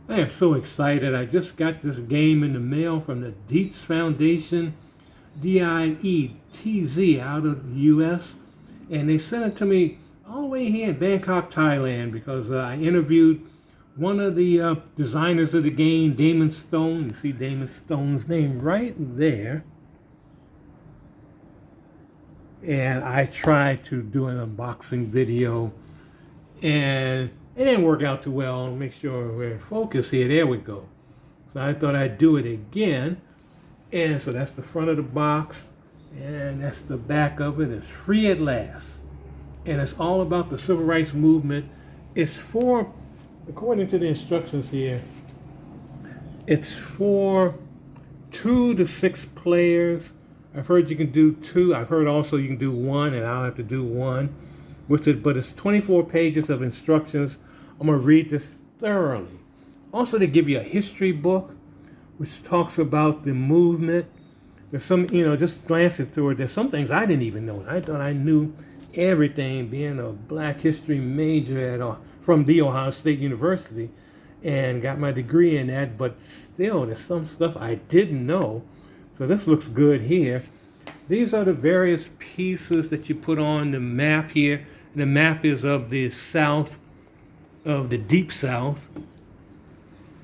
I am so excited. I just got this game in the mail from the Dietz Foundation, Dietz, out of the US. And they sent it to me all the way here in Bangkok, Thailand, because I interviewed one of the designers of the game, Damon Stone. You see Damon Stone's name right there. And I tried to do an unboxing video, and it didn't work out too well. Make sure we're in focus here. There we go. So I thought I'd do it again. And so that's the front of the box, and that's the back of it. It's free at last. And it's all about the civil rights movement. It's for, according to the instructions here, it's for 2 to 6 players. I've heard you can do 2. I've heard also you can do 1, and I'll have to do 1. But it's 24 pages of instructions. I'm going to read this thoroughly. Also, they give you a history book, which talks about the movement. There's some, just glancing through it, there's some things I didn't even know. I thought I knew everything, being a black history major from The Ohio State University, and got my degree in that, but still, there's some stuff I didn't know. So this looks good here. These are the various pieces that you put on the map here. The map is of the South, of the Deep South.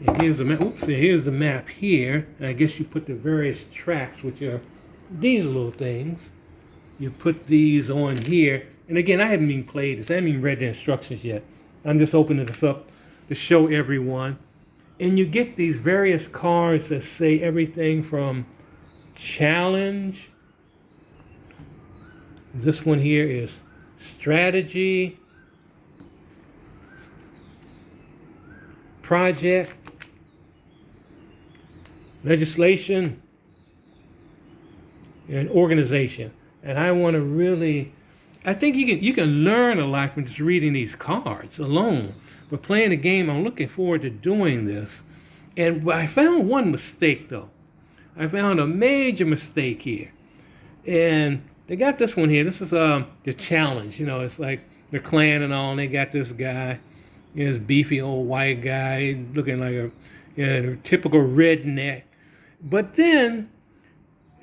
And here's the map. Oops, here's the map here. And I guess you put the various tracks, which are these little things. You put these on here. And again, I haven't even played this. I haven't even read the instructions yet. I'm just opening this up to show everyone. And you get these various cards that say everything from challenge. This one here is strategy, project, legislation, and organization. And I want to really, I think you can learn a lot from just reading these cards alone. But playing the game, I'm looking forward to doing this. And I found one mistake, though. I found a major mistake here. And they got this one here. This is the challenge. It's like the Klan and all, and they got this guy, this beefy old white guy, looking like a typical redneck. But then,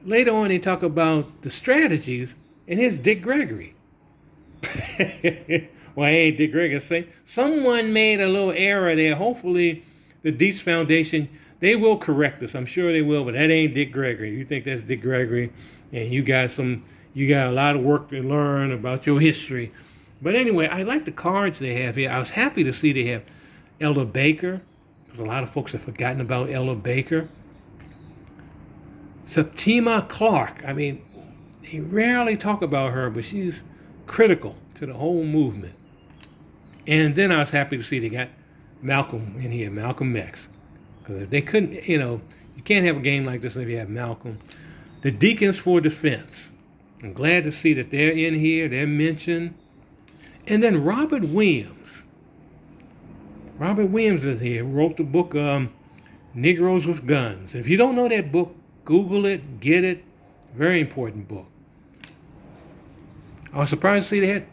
later on, they talk about the strategies, and here's Dick Gregory. Well, I ain't Dick Gregory. Say someone made a little error there. Hopefully, the Dietz Foundation, they will correct us. I'm sure they will, but that ain't Dick Gregory. You think that's Dick Gregory, and you got a lot of work to learn about your history. But anyway, I like the cards they have here. I was happy to see they have Ella Baker, because a lot of folks have forgotten about Ella Baker. Septima Clark. I mean, they rarely talk about her, but she's critical to the whole movement. And then I was happy to see they got Malcolm in here, Malcolm X. Because they couldn't, you can't have a game like this if you have Malcolm. The Deacons for Defense. I'm glad to see that they're in here, they're mentioned. And then Robert Williams. Robert Williams is here, wrote the book Negroes with Guns. If you don't know that book, Google it, get it. Very important book. I was surprised to see they had,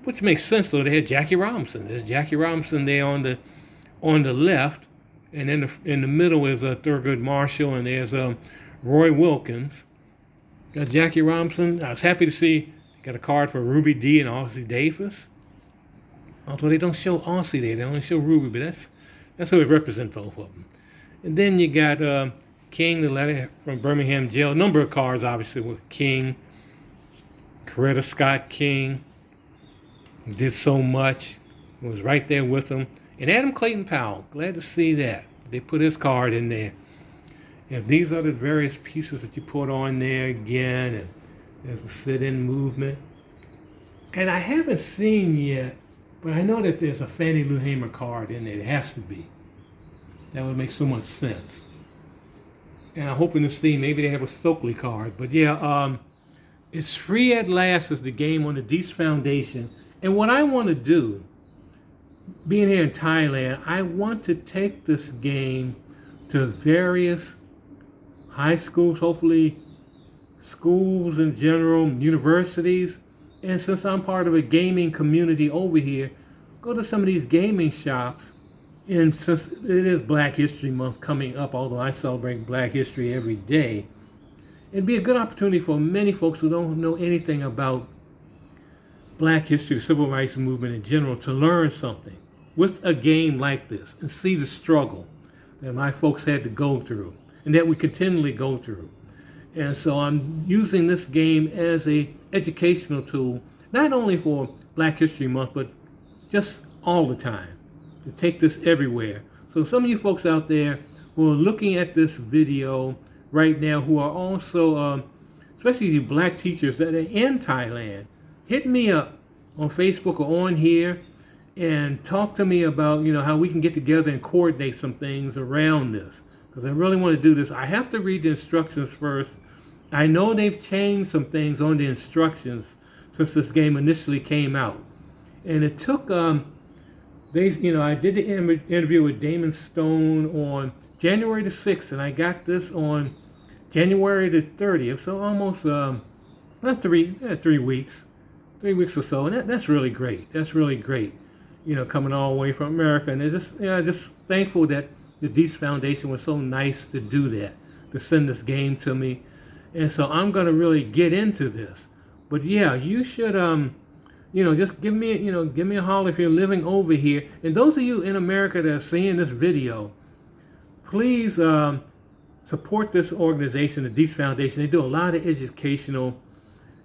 which makes sense though, they had Jackie Robinson. There's Jackie Robinson there on the left, and then in the middle is Thurgood Marshall, and there's Roy Wilkins. Got Jackie Robinson. I was happy to see got a card for Ruby Dee and Ossie Davis. Although they don't show Ossie there, they only show Ruby, but that's who it represents, both of them. And then you got King, the letter from Birmingham jail. A number of cards, obviously, with King. Coretta Scott King did so much. Was right there with him. And Adam Clayton Powell. Glad to see that. They put his card in there. And these are the various pieces that you put on there again. And there's a sit-in movement. And I haven't seen yet, but I know that there's a Fannie Lou Hamer card in there. It has to be. That would make so much sense. And I'm hoping to see, maybe they have a Stokely card. But yeah, it's free at last is the game on the Dietz Foundation. And what I want to do, being here in Thailand, I want to take this game to various high schools, hopefully schools in general, universities. And since I'm part of a gaming community over here, go to some of these gaming shops And since it is Black History Month coming up, although I celebrate Black History every day, it'd be a good opportunity for many folks who don't know anything about Black history, the civil rights movement in general, to learn something with a game like this and see the struggle that my folks had to go through and that we continually go through. And so I'm using this game as a educational tool, not only for Black History Month, but just all the time, to take this everywhere. So some of you folks out there who are looking at this video right now, who are also, especially you Black teachers that are in Thailand, hit me up on Facebook or on here and talk to me about, how we can get together and coordinate some things around this. Because I really want to do this. I have to read the instructions first. I know they've changed some things on the instructions since this game initially came out. And it took, I did the interview with Damon Stone on January the 6th, and I got this on January the 30th. So almost, not 3 weeks. 3 weeks or so, and that's really great. That's really great, coming all the way from America. And it's just thankful that the Dietz Foundation was so nice to do that, to send this game to me. And so I'm going to really get into this. But yeah, you should, just give me a holler if you're living over here. And those of you in America that are seeing this video, please support this organization, the Dietz Foundation. They do a lot of educational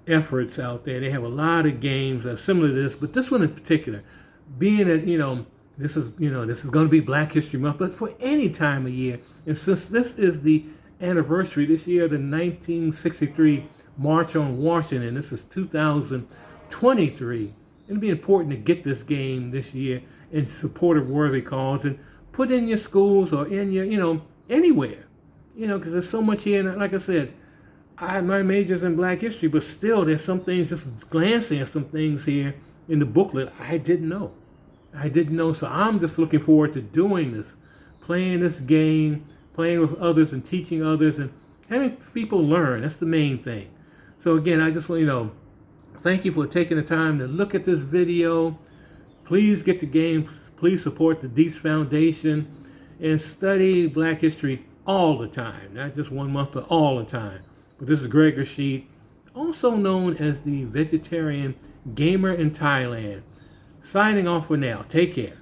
efforts out there. They have a lot of games similar to this, but this one in particular, being that this is going to be Black History Month, but for any time of year, and since this is the anniversary this year, the 1963 March on Washington, this is 2023, it'd be important to get this game this year in support of worthy cause and put in your schools or in your anywhere, because there's so much here. And like I said, my major's in Black history, but still there's some things, just glancing at some things here in the booklet I didn't know. So I'm just looking forward to doing this, playing this game, playing with others and teaching others and having people learn. That's the main thing. So again, I just want thank you for taking the time to look at this video. Please get the game. Please support the Dietz Foundation and study Black history all the time, not just 1 month, but all the time. But this is Greg Rashid, also known as the Vegetarian Gamer in Thailand. Signing off for now. Take care.